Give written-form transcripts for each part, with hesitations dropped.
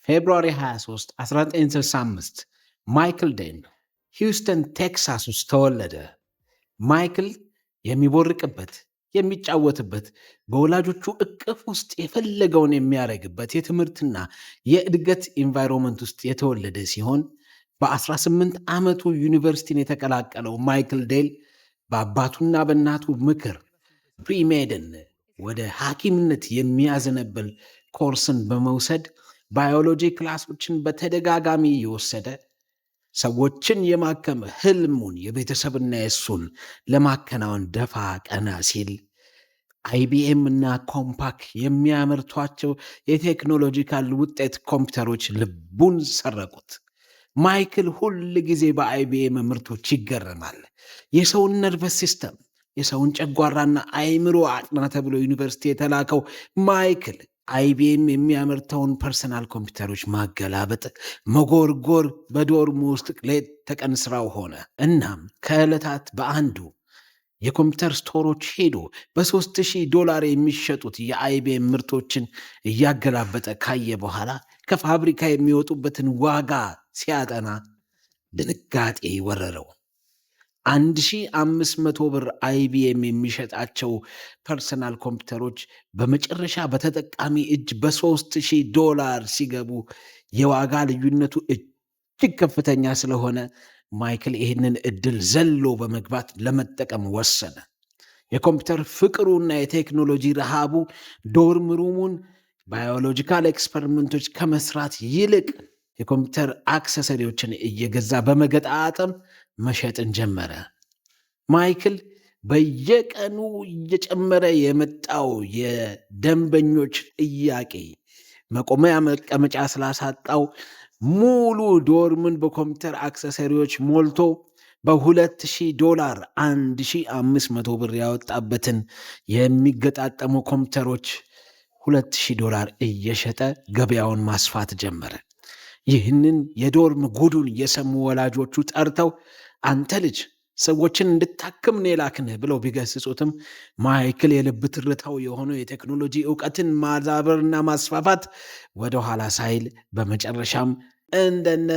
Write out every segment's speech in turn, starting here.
ፌብሩዋሪ 23 1965 ማይክል ዴል ሂውስተን ቴክሳስ ውስጥ ተወለደ። ማይክል የሚቦርቅበት፣ የሚጫወትበት፣ በወላጆቹ እቅፍ ውስጥ የፈለገውን የሚያደርግበት የትምህርትና የእድገት ኢንቫይሮንመንት ውስጥ የተወለደ ሲሆን በ18 ዓመቱ ዩኒቨርሲቲን የተቀላቀለው ማይክል ዴል በአባቱና በእናቱ ምክር ፕሪሜድን ወደ ሐኪምነት የሚያዘነብል ኮርስን በመውሰድ ባዮሎጂ ክላሶችን በተደጋጋሚ የወሰደ ሰዎችን የማከም ህልሙን የቤተሰብና የሱን ለማከናወን ደፋ ቀና ሲል አይቢኤም እና ኮምፓክ የሚያመርቷቸው የቴክኖሎጂካል ውጤት ኮምፒውተሮች ልቡን ሰረቁት። ማይክል ሁል ጊዜ በአይቢኤም ምርቶች ይገረማል። የሰውን ነርቨስ ሲስተም፣ የሰውን ጨጓራና አይምሮ አጥና ተብሎ ዩኒቨርሲቲ የተላከው ማይክል አይቢኤም የሚያመርተውን ፐርሰናል ኮምፒውተሮች ማገላበጥ፣ መጎርጎር በዶርም ውስጥ ሌት ተቀን ስራው ሆነ። እናም ከዕለታት በአንዱ የኮምፒውተር ስቶሮች ሄዶ $3000 የሚሸጡት የአይቢኤም ምርቶችን እያገላበጠ ካየ በኋላ ከፋብሪካ የሚወጡበትን ዋጋ ሲያጠና ድንጋጤ ወረረው። $1500 አይቢኤም የሚሸጣቸው ፐርሰናል ኮምፒውተሮች በመጨረሻ በተጠቃሚ እጅ $3000 ሲገቡ የዋጋ ልዩነቱ እጅግ ከፍተኛ ስለሆነ ማይክል ይህንን እድል ዘሎ በመግባት ለመጠቀም ወሰነ። የኮምፒውተር ፍቅሩና የቴክኖሎጂ ረሃቡ ዶርም ሩሙን ባዮሎጂካል ኤክስፐሪመንቶች ከመስራት ይልቅ የኮምፒውተር አክሰሰሪዎችን እየገዛ በመገጣጠም መሸጥን ጀመረ። ማይክል በየቀኑ እየጨመረ የመጣው የደንበኞች ጥያቄ መቆሚያ መቀመጫ ስላሳጣው ሙሉ ዶርምን በኮምፒውተር አክሰሰሪዎች ሞልቶ $2000 $1500 ያወጣበትን የሚገጣጠሙ ኮምፒውተሮች $2000 እየሸጠ ገበያውን ማስፋት ጀመረ። ይህንን የዶርም ጉዱን የሰሙ ወላጆቹ ጠርተው አንተ ልጅ ሰዎችን እንድታክም ነው የላክንህ ብለው ቢገስጹትም ማይክል የልብ ትርታው የሆነው የቴክኖሎጂ ዕውቀትን ማዛበርና ማስፋፋት ወደኋላ ሳይል በመጨረሻም እንደነ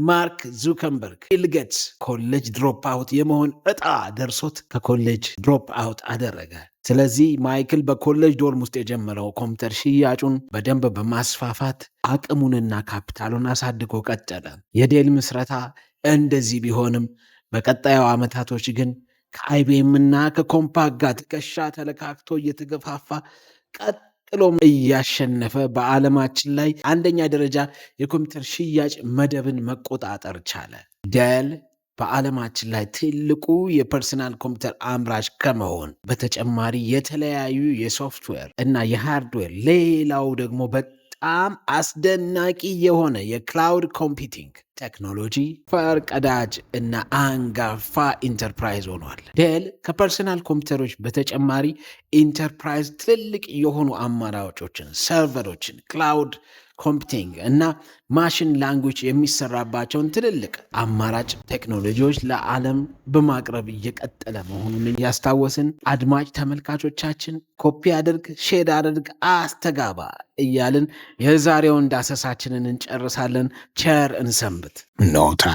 ማርክ ዙከንበርግ፣ ቢል ጌትስ ኮሌጅ ድሮፕ አውት የመሆን ዕጣ ደርሶት ከኮሌጅ ድሮፕ አውት አደረገ። ስለዚህ ማይክል በኮሌጅ ዶርም ውስጥ የጀመረው ኮምፒውተር ሽያጩን በደንብ በማስፋፋት አቅሙንና ካፒታሉን አሳድጎ ቀጠለ። የዴል ምስረታ እንደዚህ ቢሆንም በቀጣዩ ዓመታቶች ግን ከአይቢኤም እና ከኮምፓክ ጋር ትከሻ ተለካክቶ እየተገፋፋ ቀጥሎም እያሸነፈ በዓለማችን ላይ አንደኛ ደረጃ የኮምፒውተር ሽያጭ መደብን መቆጣጠር ቻለ። ዴል በዓለማችን ላይ ትልቁ የፐርሰናል ኮምፒውተር አምራች ከመሆን በተጨማሪ የተለያዩ የሶፍትዌር እና የሃርድዌር ሌላው ደግሞ በጣም አስደናቂ የሆነ የክላውድ ኮምፒውቲንግ ቴክኖሎጂ ፈርቀዳጅ እና አንጋፋ ኢንተርፕራይዝ ሆኗል። ዴል ከፐርሰናል ኮምፒውተሮች በተጨማሪ ኢንተርፕራይዝ ትልልቅ የሆኑ አማራጮችን፣ ሰርቨሮችን፣ ክላውድ ኮምፒውቲንግ እና ማሽን ላንጉጅ የሚሰራባቸውን ትልልቅ አማራጭ ቴክኖሎጂዎች ለዓለም በማቅረብ እየቀጠለ መሆኑን ያስታወስን አድማጭ ተመልካቾቻችን ኮፒ አድርግ፣ ሼር አድርግ፣ አስተጋባ እያልን የዛሬውን ዳሰሳችንን እንጨርሳለን። ቸር እንሰንብት። ኖታ